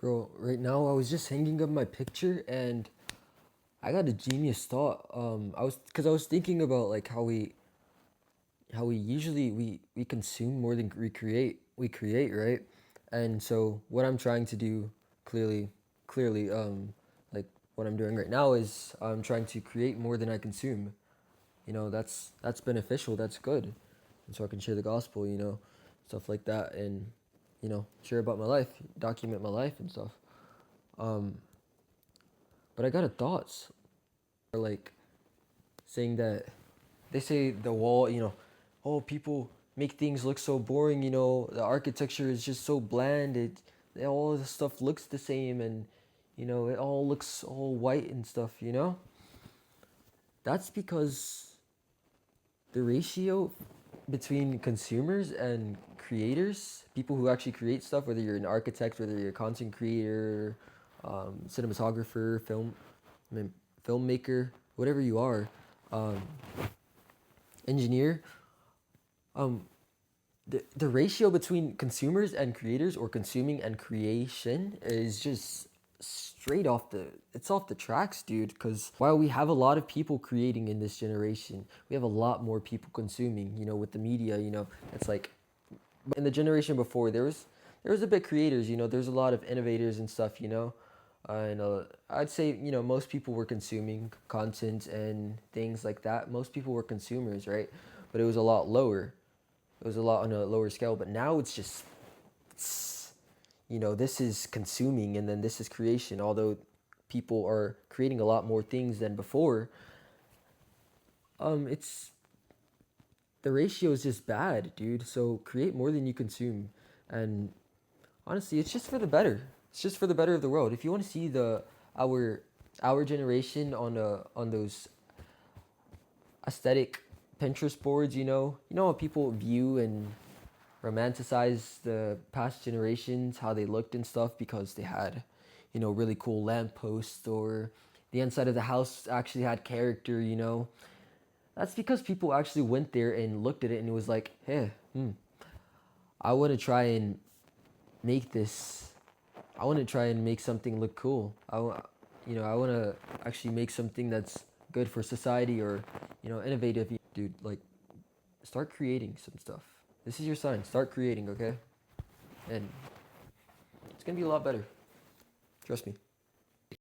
Bro, right now I was just hanging up my picture and I got a genius thought. I was thinking about like how we usually we consume more than we create. We create, right? And so what I'm trying to do clearly clearly like what I'm doing right now is I'm trying to create more than I consume. That's beneficial, that's good. And so I can share the gospel, stuff like that and share about my life, document my life and stuff. Um But I got a thoughts. Or like saying that they say the wall, oh people make things look so boring, the architecture is just so bland. All the stuff looks the same and it all looks all white and stuff. That's because the ratio between consumers and creators, people who actually create stuff, whether you're an architect, whether you're a content creator, cinematographer, I mean, filmmaker, whatever you are, um, engineer, um, the ratio between consumers and creators or consuming and creation is just straight off the it's off the tracks, dude. Because while we have a lot of people creating in this generation, we have a lot more people consuming, with the media. It's like in the generation before there was a bit creators, there's a lot of innovators and stuff, and I'd say most people were consuming content and things like that. Most people were consumers, right? But it was a lot lower. It was a lot on a lower scale. But now it's just this is consuming and then this is creation. Although people are creating a lot more things than before, it's the ratio is just bad, dude. So create more than you consume, and honestly, it's just for the better. It's just for the better of the world. If you want to see the our our generation on those aesthetic Pinterest boards, how people view and romanticize the past generations, how they looked and stuff because they had, really cool lampposts or the inside of the house actually had character. That's because people actually went there and looked at it and it was like, hey, I want to try and make this. I want to try and make something look cool. I want to actually make something that's good for society or, innovative. Dude, like, start creating some stuff. This is your sign. Start creating, okay? And it's gonna be a lot better. Trust me.